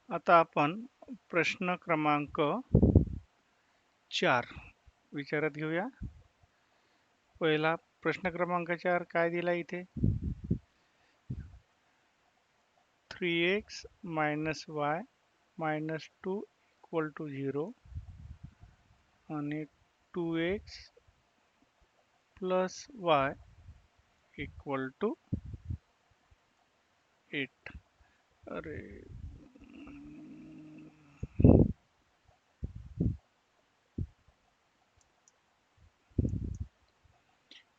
आता आपण प्रश्न क्रमांक 4 विचारात घेऊया. पहिला प्रश्न क्रमांक 4 काय दिला इथे? 3x minus y minus 2 equal to 0 आणि 2x plus y equal to 8. अरे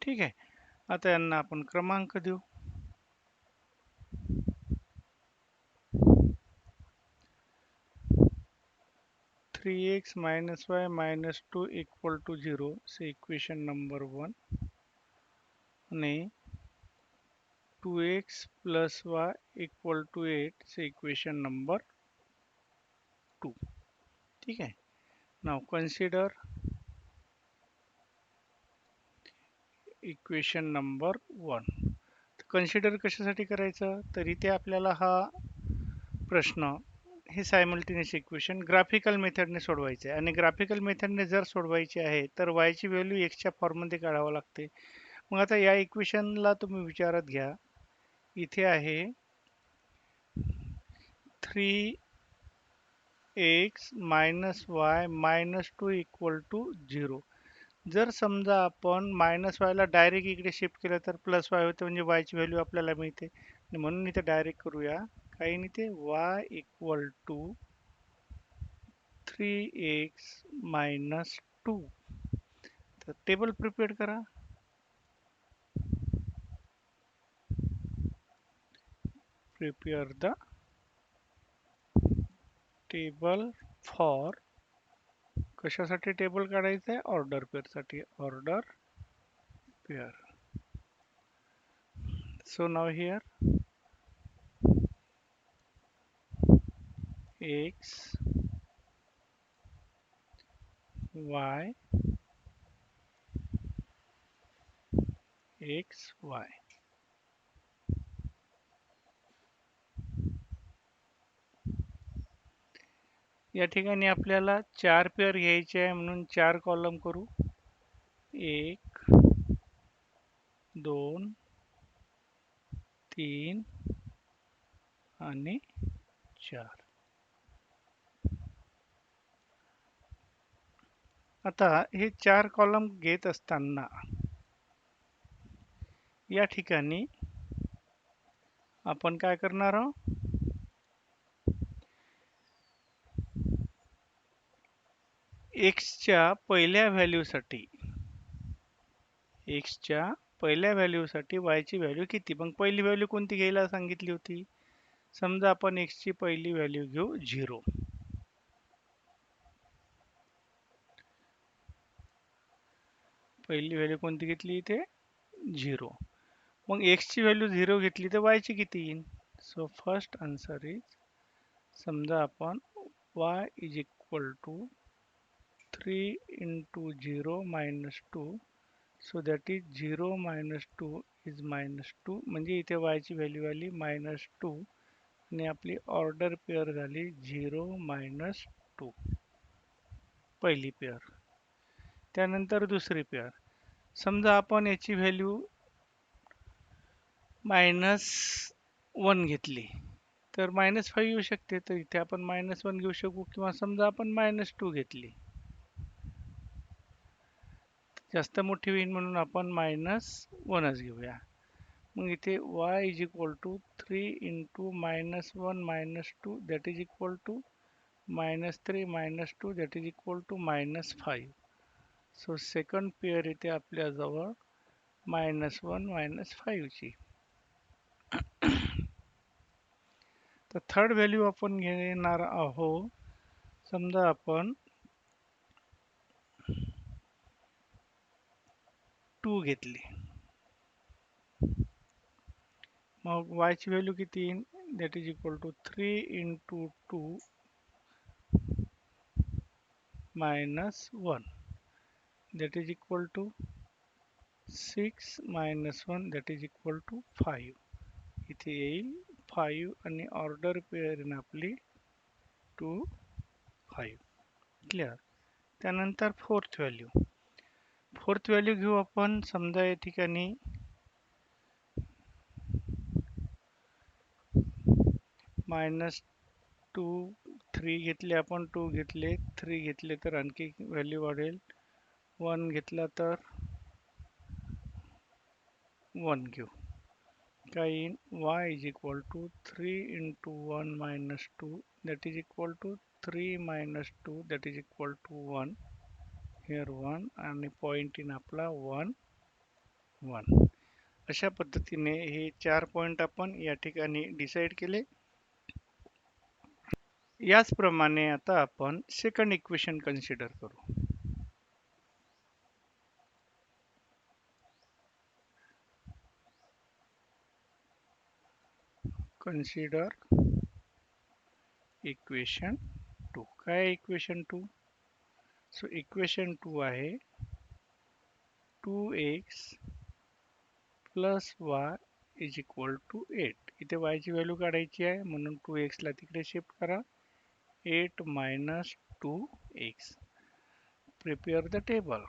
ठीक आहे. आता यांना आपण क्रमांक देऊ. 3x minus y minus 2 equal to 0 say equation number 1 आणि 2x plus y equal to 8 say equation number 2. ठीक आहे. Now consider equation number 1. Consider कशासाठी करायचं? तर इथे आपल्याला हा प्रश्न हे सायमल्टेनियस इक्वेशन ग्राफिकल मेथडने सोडवायचे आहे आणि ग्राफिकल मेथडने जर सोडवायचे आहे तर y ची व्हॅल्यू x च्या फॉर्ममध्ये काढावं लागते. मग आता या इक्वेशनला तुम्ही विचारात घ्या. इथे आहे 3x minus y minus 2 equal to 0. जर समजा आपण मायनस वायला डायरेक्ट इकडे शिफ्ट केलं तर प्लस वाय होते, म्हणजे वायची व्हॅल्यू आपल्याला मिळते. म्हणून इथे डायरेक्ट करूया. काही नाही, ते y equal to 3x minus 2. तर टेबल प्रिपेअर करा. प्रिपेअर द टेबल फॉर, कशासाठी टेबल काढायचं आहे? ऑर्डर पेअरसाठी. Order pair. So now here x y x y. या ठिकाणी आपल्याला 4 पेअर घ्यायचे आहे म्हणून 4 कॉलम करू. 1 2 3 आणि 4. आता हे 4 कॉलम घेत असताना या ठिकाणी आपण काय करणार आहोत? एक्सच्या पहिल्या व्हॅल्यूसाठी वायची व्हॅल्यू किती? मग पहिली व्हॅल्यू कोणती घ्यायला सांगितली होती? समजा आपण एक्सची पहिली व्हॅल्यू घेऊ 0. पहिली व्हॅल्यू कोणती घेतली इथे? 0. मग एक्सची व्हॅल्यू 0 घेतली तर वायची किती येईल? सो फर्स्ट आन्सर इज, समजा आपण y is equal to 3 into 0 minus 2, so that is 0 minus 2 is minus 2, म्हणजे इथे y ची व्हॅल्यू आली -2 आणि आपली ऑर्डर पेअर झाली 0 minus 2. पहिली पेअर. त्यानंतर दुसरी पेअर. समजा आपण याची व्हॅल्यू -1 घेतली तर -5 येऊ शकते, तर इथे आपण -1 घेऊ शकू, किंवा समजा आपण -2 घेतली, जास्त मोठी होईल म्हणून आपण -1च घेऊया. मग इथे y इज इक्वल टू 3 इंटू -1 -2 that is equal to -3 -2 that is equal to -5. So second pair इथे आपल्याजवळ -1 -5 ची. तर थर्ड व्हॅल्यू आपण घेणार आहोत. समजा आपण 2 घेतली, मग y ची व्हॅल्यू किती येईल? That is equal to 3 into 2 -1 that is equal to 6 -1 that is equal to 5. इथे येईल 5 आणि ऑर्डर पेअर आपली टू 5. क्लिअर. त्यानंतर फोर्थ व्हॅल्यू घेऊ आपण. समजा या ठिकाणी -2 3 घेतले आपण, 2 घेतले, 3 घेतले तर आणखी व्हॅल्यू वाढेल. 1 घेतला तर 1 घेऊ. काय येईल? y इज इक्वल टू 3 इंटू 1 minus 2 that is equal to 3 minus 2 that is equal to 1. Here 1 आणि पॉईंट इन आपला 1 1. अशा पद्धतीने हे 4 पॉईंट आपण या ठिकाणी डिसाईड केले. याचप्रमाणे आता आपण सेकंड इक्वेशन कन्सिडर करू. Consider equation 2. काय इक्वेशन 2? सो इक्वेशन 2 आहे 2x plus y is equal to 8. इथे y ची व्हॅल्यू काढायची आहे म्हणून 2x ला तिकडे शिफ्ट करा. 8 minus 2x. Prepare the table.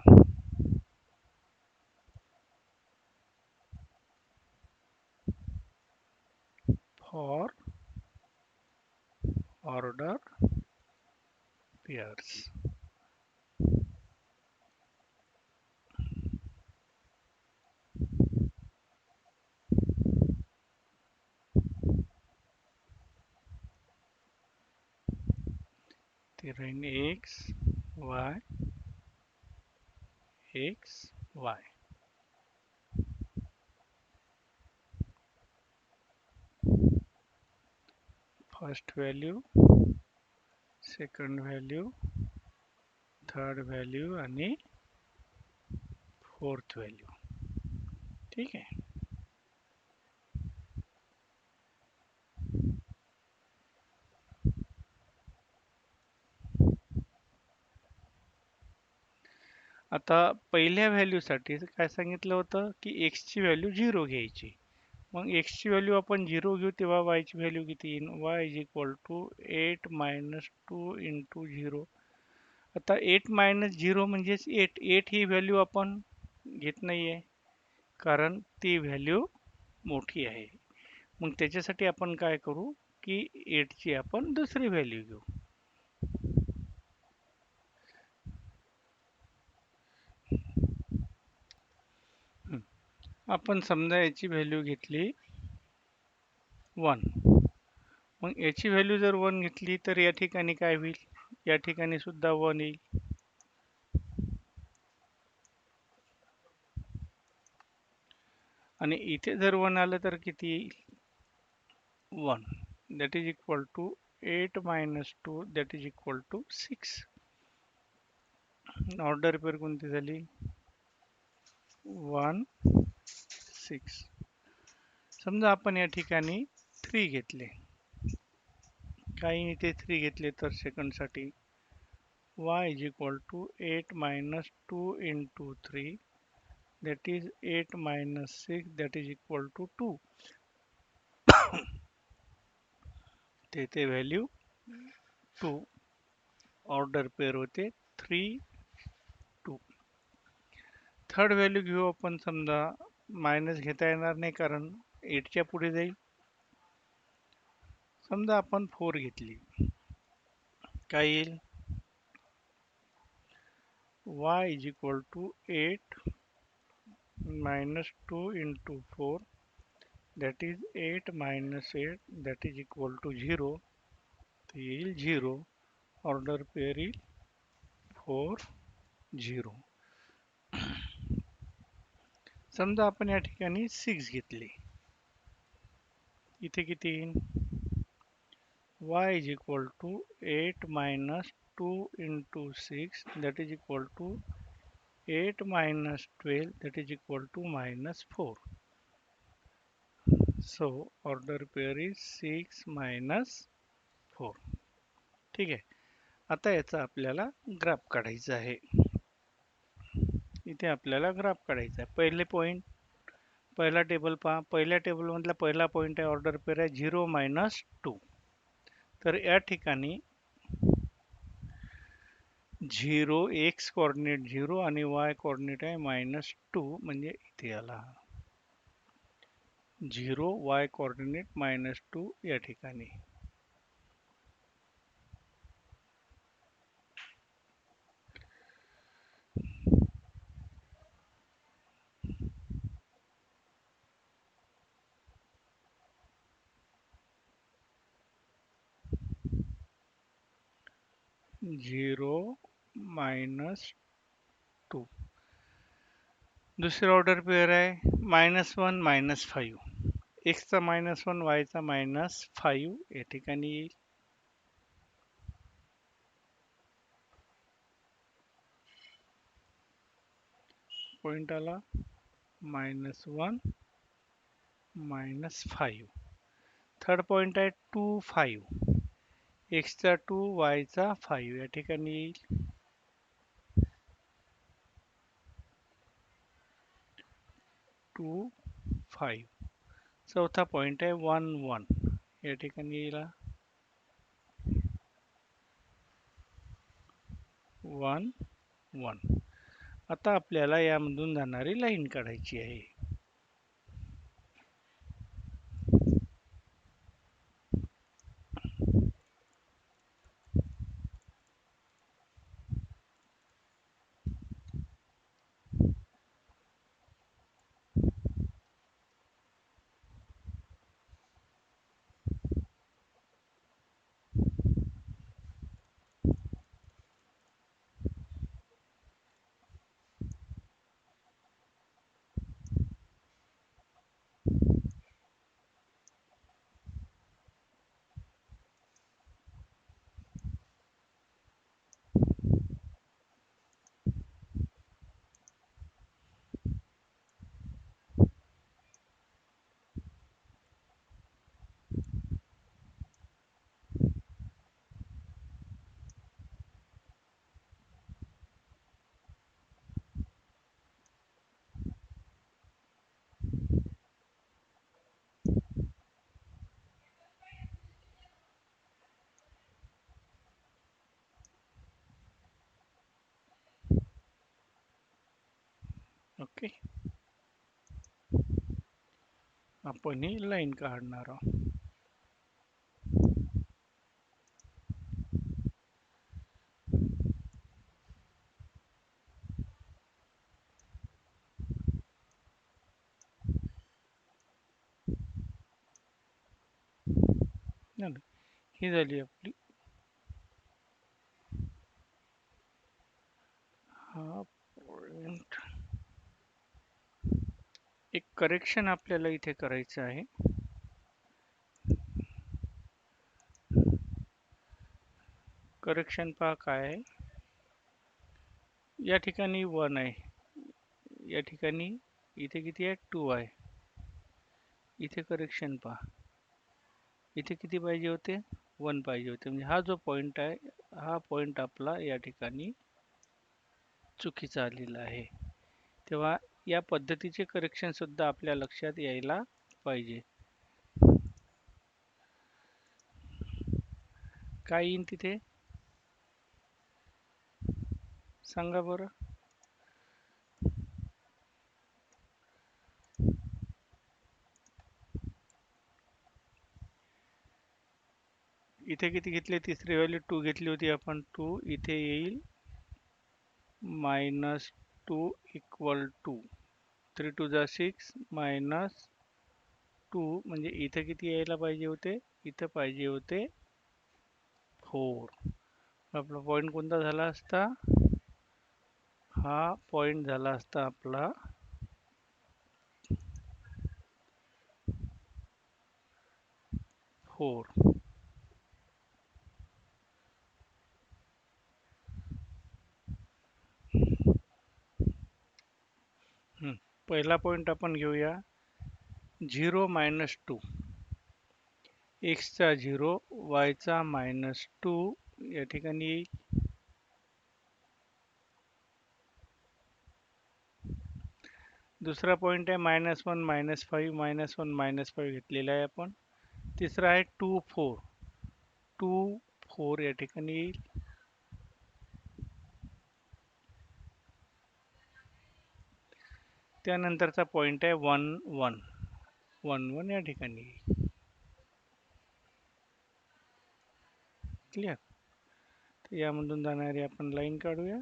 For order pairs. ते राहील x y x y. First value, second value, third value आणि फोर्थ व्हॅल्यू. ठीक आहे. आता पहिल्या व्हॅल्यूसाठी काय सांगितलं होतं की x ची व्हॅल्यू 0 घ्यायची. मग x ची व्हॅल्यू आपण 0 घेऊ तेव्हा y ची व्हॅल्यू किती येईल? y is equal to 8 minus 2 into 0. आता 8 मायनस 0 म्हणजेच 8. 8 ही व्हॅल्यू आपण घेत नाहीये कारण ती व्हॅल्यू मोठी आहे. मग त्याच्यासाठी आपण काय करू की 8 ची आपण दुसरी व्हॅल्यू घेऊ. आपण समजा याची व्हॅल्यू घेतली 1. मग याची व्हॅल्यू जर 1 घेतली तर या ठिकाणी काय होईल? या ठिकाणी सुद्धा 1 येईल. आणि इथे जर 1 आलं तर किती येईल? 1. That is equal to 8 minus 2 that is equal to 6. Order pair कोणती झाली? 1 6. समजा आपण या ठिकाणी 3 घेतले. काही इथे 3 घेतले तर सेकंडसाठी y is equal to 8 minus 2 into 3 that is 8 minus 6 that is equal to 2. तेथे व्हॅल्यू 2. ऑर्डर पेअर होते 3 2. थर्ड व्हॅल्यू घेऊ आपण. समजा मायनस घेता येणार नाही कारण 8 च्या पुढे जाईल. समजा आपण 4 घेतली. काय येईल? y is equal to 8 minus 2 into 4 that is 8 minus 8 that is equal to 0. तर येईल 0. ऑर्डर पेअर येईल 4 0. समजा आपण या ठिकाणी 6 घेतले. इथे किती येईल? y is equal to 8 minus 2 into 6 that is equal to 8 minus 12 that is equal to minus 4. So order pair is 6 minus 4. ठीक आहे. आता याचा आपल्याला ग्राफ काढायचा आहे. इथे आपल्याला ग्राफ काढायचा आहे. पहिले पॉइंट, पहिला टेबल पहा. पहिल्या टेबल मधला पहिला पॉइंट आहे ऑर्डर पेअर आहे 0 मायनस 2. तर या ठिकाणी झिरो एक्स कोऑर्डिनेट 0 आणि वाय कोऑर्डिनेट आहे -2 म्हणजे इथे आला 0 वाय कोऑर्डिनेट -2 या ठिकाणी. 0 -2. दुसरी ऑर्डर पेअर आहे -1 -5. एक्सचा -1 वायचा -5 या ठिकाणी येईल. पॉइंट आला -1 -5. थर्ड पॉइंट आहे 2 5. एक्सचा 2 वायचा 5 या ठिकाणी येईल. 2 5. चौथा पॉइंट आहे 1 1 या ठिकाणी येईल 1 1. आता आपल्याला यामधून जाणारी लाईन काढायची आहे. ओके, आपण ही लाईन काढणार आहोत. झालं. ही झाली आपली हा पॉइंट. एक करेक्शन आपल्याला इथे करायचं आहे. करेक्शन पहा काय आहे. या ठिकाणी 1 आहे, या ठिकाणी इथे किती आहे 2 आहे. इथे करेक्शन पहा, इथे किती पाहिजे होते 1 पाहिजे होते. म्हणजे हा जो पॉइंट आहे हा पॉइंट आपला या ठिकाणी चुकीचा आलेला आहे. तेव्हा या पद्धतीचे करेक्शन सुद्धा आपल्या लक्षात यायला पाहिजे. काय येईन तिथे सांगा बरं. इथे किती घेतले, तिसरी व्हॅल्यू 2 घेतली होती आपण. 2 इथे येईल -2 इक्वल टू 3 2 जा 6 -2 म्हणजे इथे किती यायला पाहिजे होते, इथे पाहिजे होते 4. आपला पॉइंट कोणता झाला असता, हा पॉइंट झाला असता आपला 4. पहिला पॉइंट आपण घेऊया 0 -2. एक्सचा 0 वायचा -2 या ठिकाणी येईल. दुसरा पॉइंट आहे -1 -5 -1 -5 घेतलेला आहे आपण. तिसरा आहे 2 4. 2 4 या ठिकाणी येईल. त्यानंतरचा पॉईंट आहे 1 1 1 1 या ठिकाणी. क्लिअर. तर यामधून जाणारी आपण लाईन काढूया.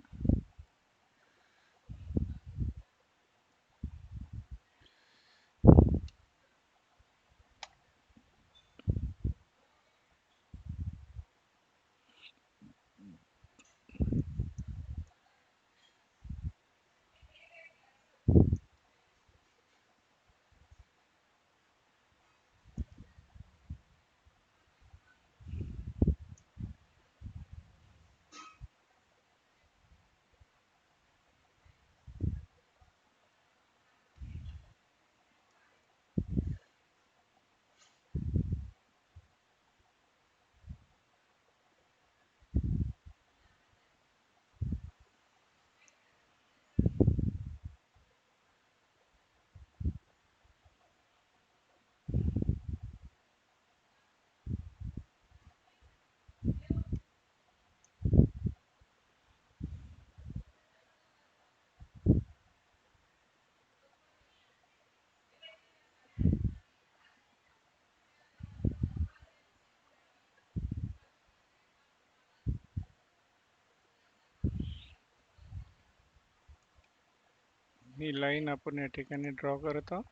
ही लाईन आपण या ठिकाणी ड्रॉ करत आहोत.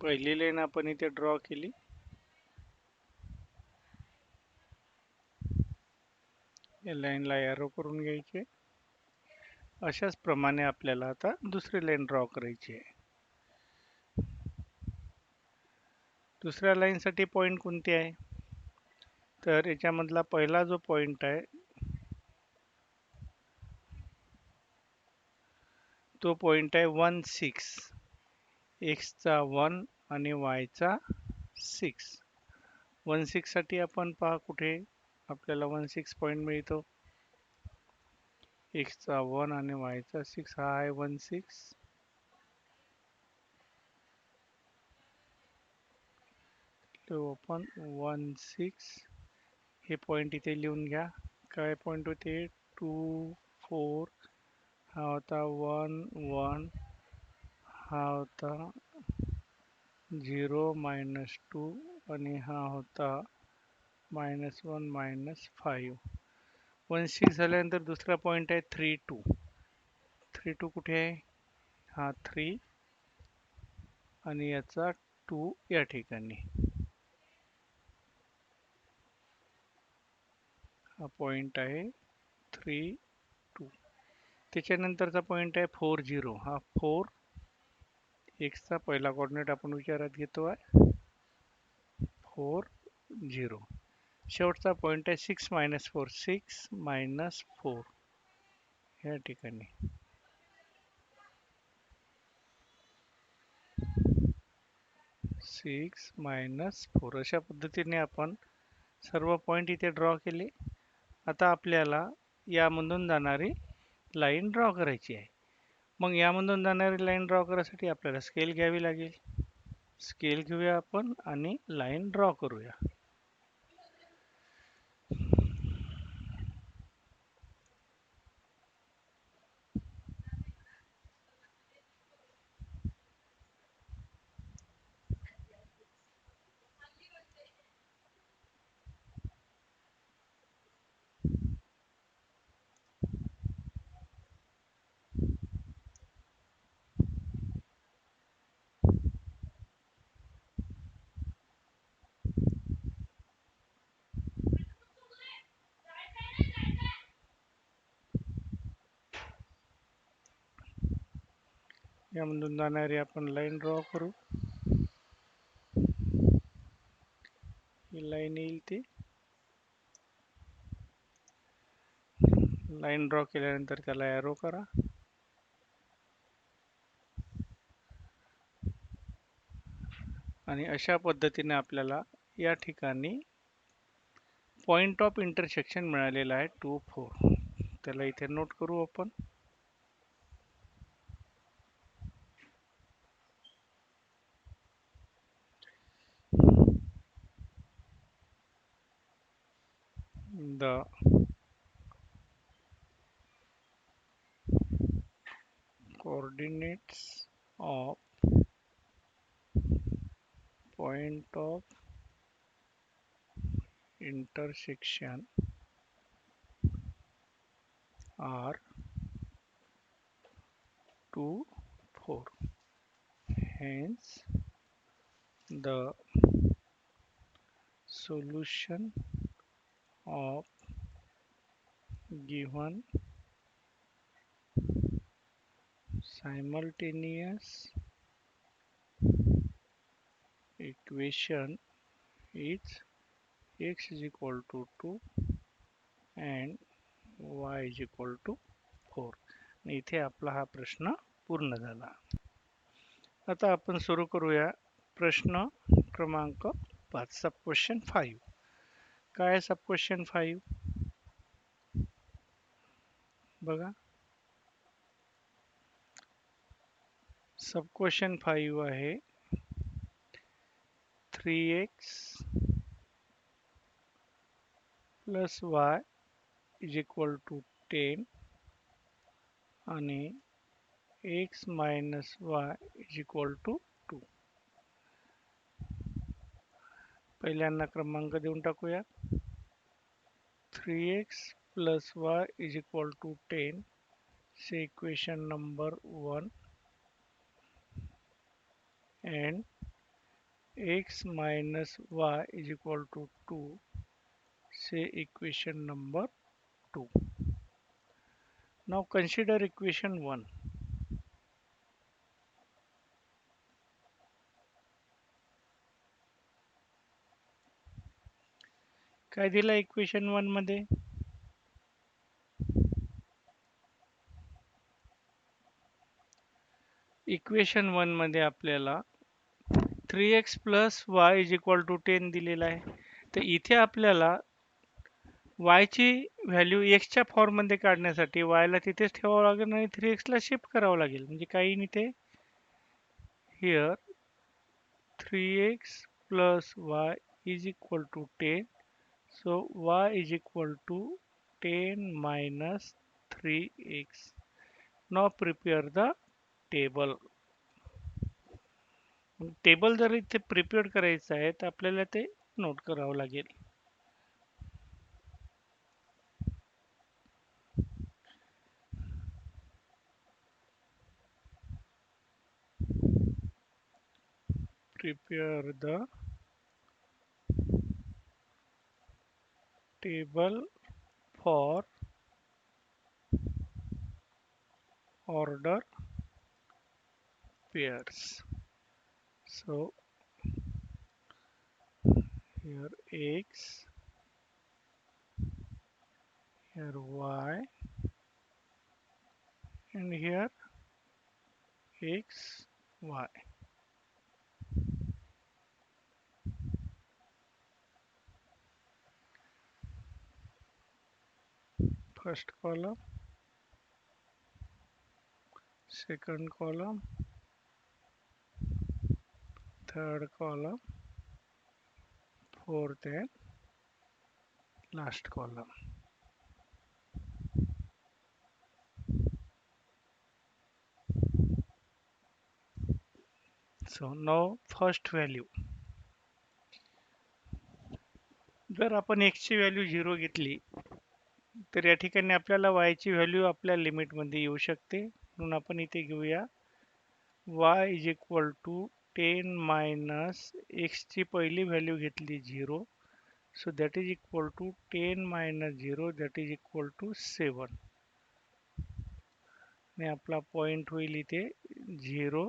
पहिली लाईन आपण इथे ड्रॉ केली. या लाईनला एरो करून घ्यायचे. अशाच प्रमाणे आपल्याला आता दुसरी लाईन ड्रॉ करायची आहे. दुसऱ्या लाईनसाठी पॉईंट कोणते आहे? तर याच्यामधला पहिला जो पॉईंट आहे तो पॉईंट आहे 1 6. एक्सचा 1 आणि वायचा 6. 1 6 साठी आपण पहा कुठे आपल्याला 1 6 पॉईंट मिळतो. एक्सचा 1 आणि वायचा 6 हा आहे 1 6. तो आपण 1 6 हे पॉईंट इथे लिहून घ्या. काय पॉईंट होते? 2 4 हा होता 1 1 हा होता 0 -2 आणि हा होता -1 -5. 1 6 झाल्यानंतर दुसरा पॉईंट आहे 3 2. 3 2 कुठे आहे? हा 3 आणि याचा 2 या ठिकाणी. हा पॉईंट आहे 3 2. त्याच्यानंतरचा पॉईंट आहे 4 0. हा 4 एक्सचा पहिला कोऑर्डिनेट आपण विचारात घेतो आहे 4 0. शेवटचा पॉईंट आहे 6 -4 6 -4 या ठिकाणी. 6 -4 अशा पद्धतीने आपण सर्व पॉईंट इथे ड्रॉ केले. आता आपल्याला यामधून जाणारी लाईन ड्रॉ करायची आहे. मग यामधून जाणारी लाईन ड्रॉ करायसाठी आपल्याला स्केल घ्यावी लागेल. स्केल घेऊया आपण आणि लाईन ड्रॉ करूया. यामधून जाणारी आपण लाईन ड्रॉ करू. ही लाईन येईल ती. लाईन ड्रॉ केल्यानंतर त्याला एरो करा. आणि अशा पद्धतीने आपल्याला या ठिकाणी पॉइंट ऑफ इंटरसेक्शन मिळालेला आहे 2 4. त्याला इथे नोट करू आपण. The coordinates of point of intersection are 2 4. Hence the solution of given simultaneous equation is x is equal to 2 and y is equal to 4. इथे आपला हा प्रश्न पूर्ण झाला. आता आपण सुरू करूया प्रश्न क्रमांक 5, सब क्वेश्चन 5. काय आहे सब क्वेश्चन 5? बघा, सब क्वेश्चन 5 आहे 3x plus y is equal to 10 आणि x minus y is equal to 2. पहिल्यांदा क्रमांक देऊन टाकूया. 3x plus y is equal to 10 से equation number 1 and x minus y is equal to 2 say equation number 2. Now consider equation 1. काय दिला equation 1 मध्ये? Equation 1 मध्ये आपल्याला 3x plus y is equal to 10 दिलेला आहे. तर इथे आपल्याला y ची व्हॅल्यू x च्या फॉर्म मध्ये काढण्यासाठी y ला तिथेच ठेवावं लागेल आणि 3x ला शिफ्ट करावं लागेल. म्हणजे काही नाही, ते here 3x plus y is equal to 10. So y is equal to 10 minus 3x. Now prepare the table. Table जर इथे प्रिपेअर करायचं आहे तर आपल्याला ते नोट करावं लागेल. Prepare the table for order pairs. So here x, here y, and here x, y. First column, second column, third column, fourth and last column. So now first value. जर आपण x ची value 0 घेतली तर या ठिकाणी आपल्याला y ची value आपल्या लिमिटमध्ये येऊ शकते. म्हणून आपण इथे घेऊया y is equal to 10 minus x ची पहिली व्हॅल्यू घेतली 0. So that is equal to 10 minus 0, that is equal to 7. आणि आपला पॉइंट होईल इथे 0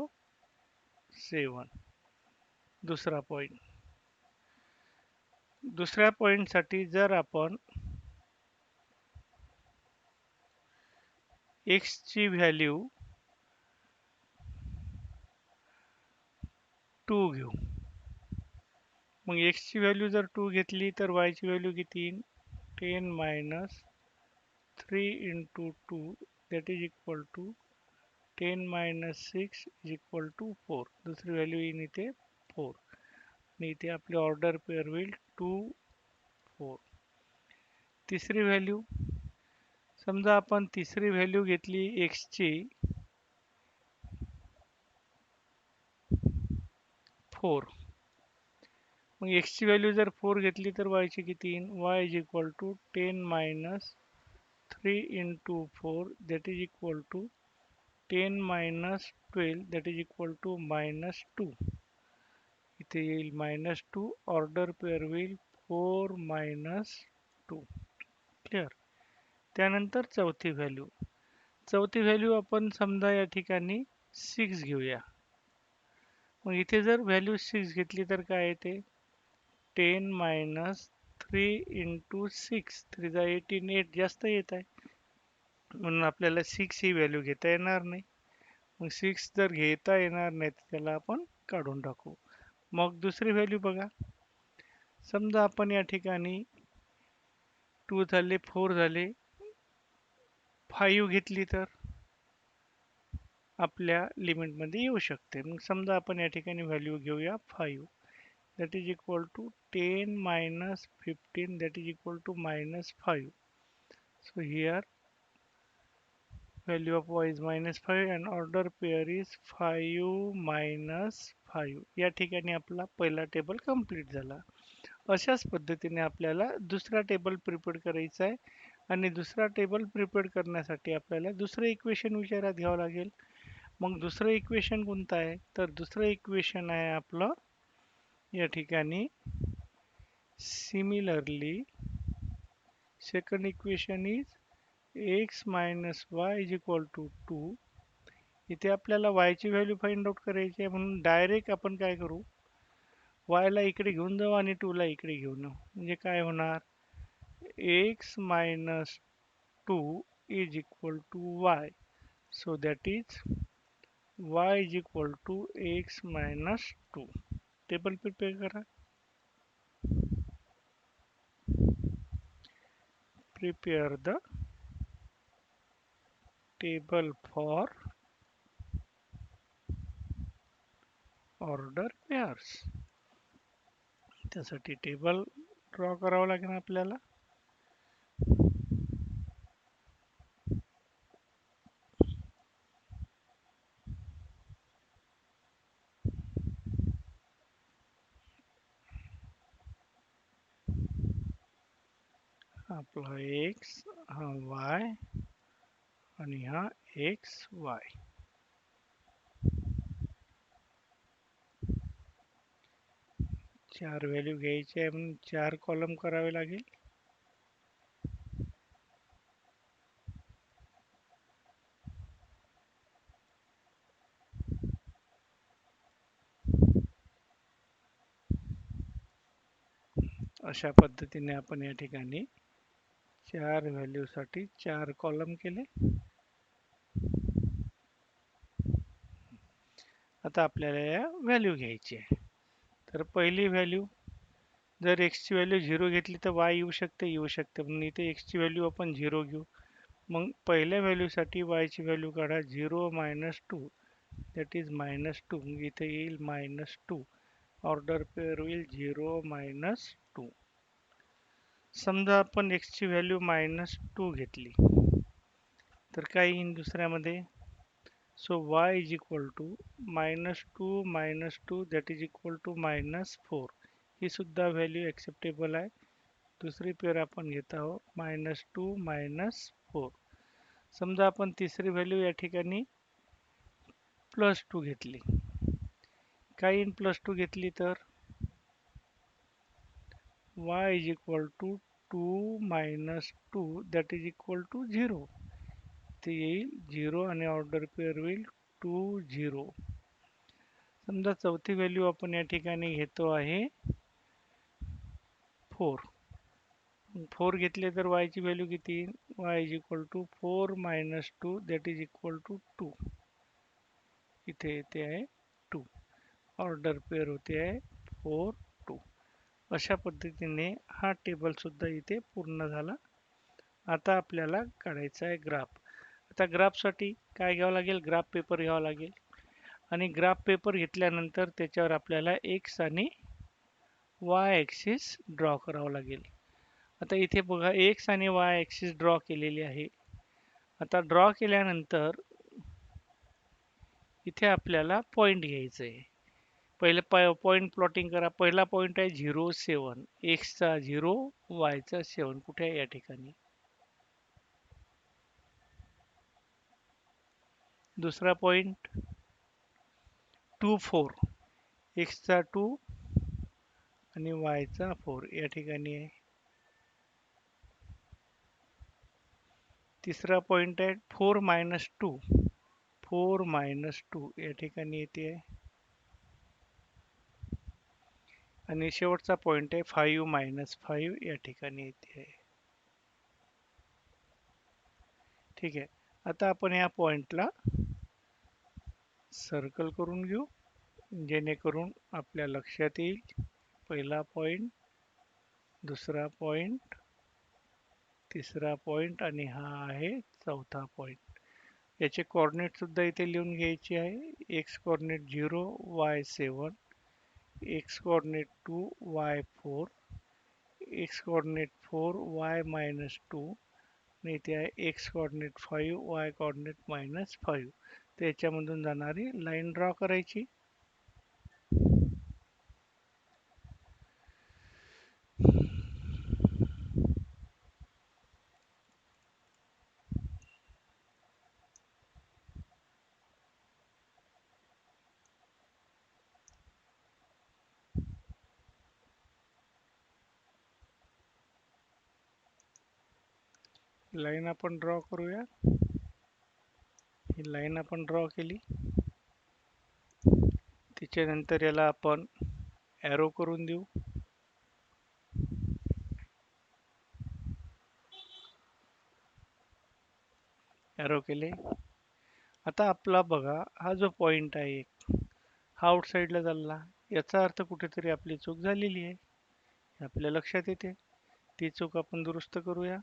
7. दुसरा पॉइंट. दुसऱ्या पॉइंटसाठी जर आपण x ची व्हॅल्यू 2 घेऊ मग एक्सची व्हॅल्यू जर 2 घेतली तर वायची व्हॅल्यू किती येईल? 10 minus 3 into 2 that is equal to 10 minus 6 is equal to 4. दुसरी व्हॅल्यू येईल इथे 4. आणि इथे आपली ऑर्डर पेअर होईल 2, 4. तिसरी व्हॅल्यू, समजा आपण तिसरी व्हॅल्यू घेतली एक्सची 4. मग एक्सची व्हॅल्यू जर 4 घेतली तर वायची किती येईल? Y is equal to 10 minus 3 into 4 that is equal to 10 minus 12 that is equal to minus 2. इथे येईल मायनस 2. ऑर्डर पेअर होईल 4 मायनस 2. क्लिअर. त्यानंतर चौथी व्हॅल्यू. चौथी व्हॅल्यू आपण समजा या ठिकाणी 6 घेऊया. मग इथे जर व्हॅल्यू 6 घेतली तर काय येते? 10 मायनस 3 इंटू 6 3 जा 18 8 जास्त येत आहे, म्हणून आपल्याला 6 ही व्हॅल्यू घेता येणार नाही. मग 6 जर घेता येणार नाही तर त्याला आपण काढून टाकू. मग दुसरी व्हॅल्यू बघा. समजा आपण या ठिकाणी 2 झाले, 4 झाले, 5 घेतली तर आपल्या लिमिटमध्ये येऊ शकते. मग समजा आपण या ठिकाणी व्हॅल्यू घेऊया 5. that is equal to 10 minus 15 that is equal to minus 5. So here value of y is minus 5 and order pair is 5 minus 5. या ठिकाणी आपला पहिला टेबल कंप्लीट झाला. अशाच पद्धतीने आपल्याला दुसरा टेबल प्रिपेअर करायचा आहे आणि दुसरा टेबल प्रिपेअर करण्यासाठी आपल्याला दुसरं इक्वेशन विचारात घ्यावं लागेल. मग दुसरं इक्वेशन कोणतं आहे? तर दुसरं इक्वेशन आहे आपलं या ठिकाणी similarly second equation is x minus y is equal to 2. इथे आपल्याला y ची व्हॅल्यू फाइंड आउट करायची आहे, म्हणून डायरेक्ट आपण काय करू, y ला इकडे घेऊन जाऊ आणि 2 ला इकडे घेऊन येऊ. म्हणजे काय होणार? x minus 2 is equal to y. So that is y is equal to x minus 2. Table prepare करा. Prepare the table for order pairs. त्यासाठी टेबल ड्रॉ करावं लागेल आपल्याला. आपला एक्स, हा वाय आणि हा एक्स वाय. चार व्हॅल्यू घ्यायचे आहे म्हणून 4 कॉलम करावे लागेल. अशा पद्धतीने आपण या ठिकाणी 4 व्हॅल्यू साठी 4 कॉलम केले. आता आपल्याला या व्हॅल्यू घ्यायची आहे. तर पहिली व्हॅल्यू, जर x ची व्हॅल्यू 0 घेतली तर y येऊ शकते म्हणून इथे x ची व्हॅल्यू आपण 0 घेऊ. मग पहिल्या व्हॅल्यूसाठी y ची व्हॅल्यू काढा 0 मायनस 2 दॅट इज मायनस 2. इथे येईल मायनस 2. ऑर्डर पेअर होईल 0 मायनस 2. समजा आपण x ची व्हॅल्यू मायनस 2 घेतली तर काय येईल दुसऱ्यामध्ये? So y is equal to minus 2 minus 2 that is equal to minus 4. ही सुद्धा व्हॅल्यू ॲक्सेप्टेबल आहे. दुसरी पेअर आपण घेत आहोत मायनस 2 मायनस 4. समजा आपण तिसरी व्हॅल्यू या ठिकाणी प्लस 2 घेतली. काय इन प्लस 2 घेतली तर y is equal to 2 minus 2 that is equal to 0. ते येईल 0 आणि ऑर्डर पेअर होईल 2 0. समजा चौथी व्हॅल्यू आपण या ठिकाणी घेतो आहे 4. 4 घेतले तर y ची व्हॅल्यू किती येईल? y is equal to 4 minus 2 that is equal to 2. इथे येते आहे 2. ऑर्डर पेअर होते आहे 4 2. अशा पद्धतीने हा टेबल सुद्धा इथे पूर्ण झाला. आता आपल्याला काढायचा आहे ग्राफ. आता ग्राफसाठी काय घ्यावं लागेल? ग्राफ पेपर घ्यावा लागेल आणि ग्राफ पेपर घेतल्यानंतर त्याच्यावर आपल्याला एक्स आणि वाय ॲक्सिस ड्रॉ करावं लागेल. आता इथे बघा एक्स आणि वाय ॲक्सिस ड्रॉ केलेली आहे. आता ड्रॉ केल्यानंतर इथे आपल्याला पॉईंट घ्यायचं आहे. पहिले पॉईंट प्लॉटिंग करा. पहिला पॉईंट आहे 0,7. एक्सचा 0, वायचा 7. कुठे आहे या ठिकाणी? दुसरा पॉईंट 2, 4. एक्सचा 2 आणि वायचा 4 या ठिकाणी आहे. तिसरा पॉईंट आहे 4 मायनस 2. 4 मायनस 2 या ठिकाणी येते आहे. आणि शेवटचा पॉईंट आहे 5 मायनस 5 या ठिकाणी येते आहे. ठीक आहे. आता आपण या पॉईंटला सर्कल करून घेऊ, जेणेकरून आपल्या लक्षात येईल. पहिला पॉईंट, दुसरा पॉईंट, तिसरा पॉईंट आणि हा आहे चौथा पॉईंट. याचे कोऑर्डिनेट सुद्धा इथे लिहून घ्यायचे आहे. X coordinate 0, Y 7, x coordinate 2, Y 4, x coordinate 4, y minus 2 आणि इथे आहे x coordinate 5, Y coordinate minus 5. तर याच्यामधून जाणारी लाईन ड्रॉ करायची. लाईन आपण ड्रॉ करूया. ही लाईन आपण ड्रॉ केली. त्याच्यानंतर याला आपण ॲरो करून देऊ. ॲरो केले. आता आपला बघा हा जो पॉइंट आहे हा आउटसाईडला चालला. याचा अर्थ कुठेतरी आपली चूक झालेली आहे, हे आपल्या लक्षात येते. ती चूक आपण दुरुस्त करूया.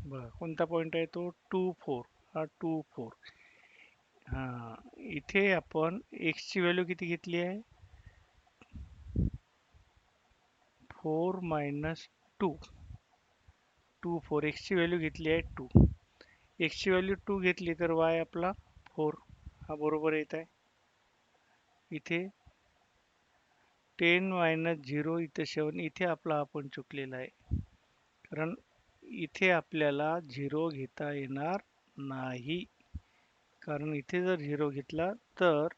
बघा कोणता पॉइंट आहे तो? 2, 4. हा 2, 4. हा, इथे आपण एक्सची व्हॅल्यू किती घेतली आहे? 4 मायनस 2. 2, 4. एक्सची व्हॅल्यू घेतली आहे 2. एक्सची व्हॅल्यू 2 घेतली तर वाय आपला 4 हा बरोबर येत आहे. इथे 10 मायनस 0 इथे 7. इथे आपला आपण चुकलेला आहे, कारण इथे आपल्याला 0 घेता येणार नाही. कारण इथे जर 0 घेतला तर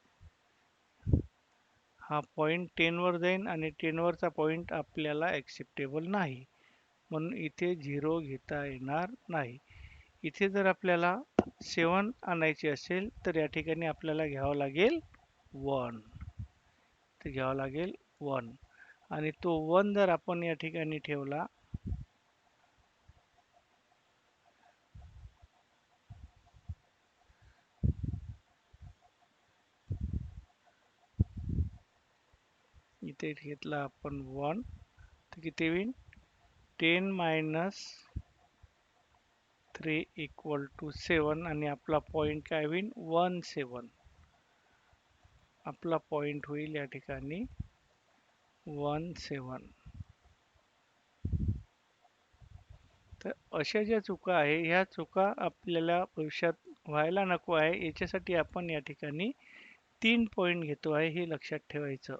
हा पॉईंट 10 वर जाईल आणि 10 वरचा पॉईंट आपल्याला ॲक्सेप्टेबल नाही, म्हणून इथे 0 घेता येणार नाही. इथे जर आपल्याला 7 आणायची असेल तर या ठिकाणी आपल्याला घ्यावं लागेल 1. तर घ्यावं लागेल 1 आणि तो 1 जर आपण या ठिकाणी ठेवला इथे घेतला आपण 1 तर किती होईल? 10 मायनस 3 इक्वल टू 7 आणि आपला पॉईंट काय होईल? 1, 7. आपला पॉईंट होईल या ठिकाणी 1, 7. तर अशा ज्या चुका आहे ह्या चुका आपल्याला भविष्यात व्हायला नको आहे, याच्यासाठी आपण या ठिकाणी 3 पॉईंट घेतो आहे, हे लक्षात ठेवायचं.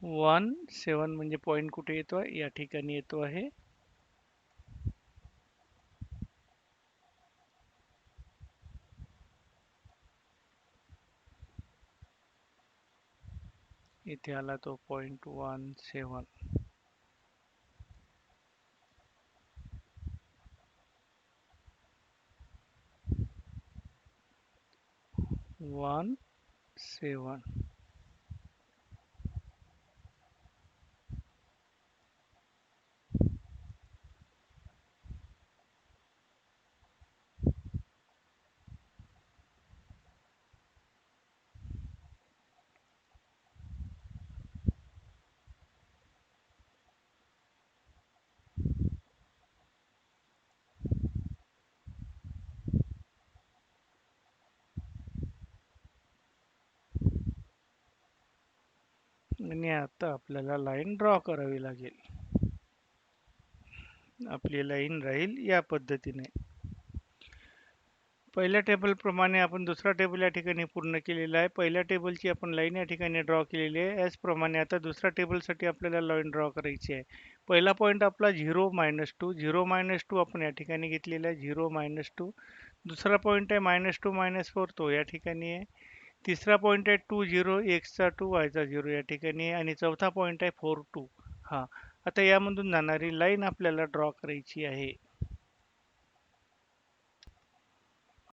1, 7 म्हणजे पॉईंट कुठे येतो आहे? या ठिकाणी येतो आहे. इथे आला तो पॉईंट 1, 7. 1, 7. आणि आता आपल्याला लाईन ड्रॉ करावी लागेल. आपली लाईन राहील या पद्धतीने. पहिल्या टेबलप्रमाणे आपण दुसरा टेबल या ठिकाणी पूर्ण केलेला आहे. पहिल्या टेबलची आपण लाईन या ठिकाणी ड्रॉ केलेली आहे. याचप्रमाणे आता दुसऱ्या टेबलसाठी आपल्याला लाईन ड्रॉ करायची आहे. पहिला पॉईंट आपला 0 -2, 0 - 2 आपण या ठिकाणी घेतलेला आहे, 0 - 2. दुसरा पॉईंट आहे -2 -4, तो या ठिकाणी आहे. तिसरा पॉईंट आहे 2 0, x चा 2 y चा 0 या ठिकाणी आहे. आणि चौथा पॉईंट आहे 4 2. हा, आता यामधून जाणारी लाईन आपल्याला ड्रॉ करायची आहे.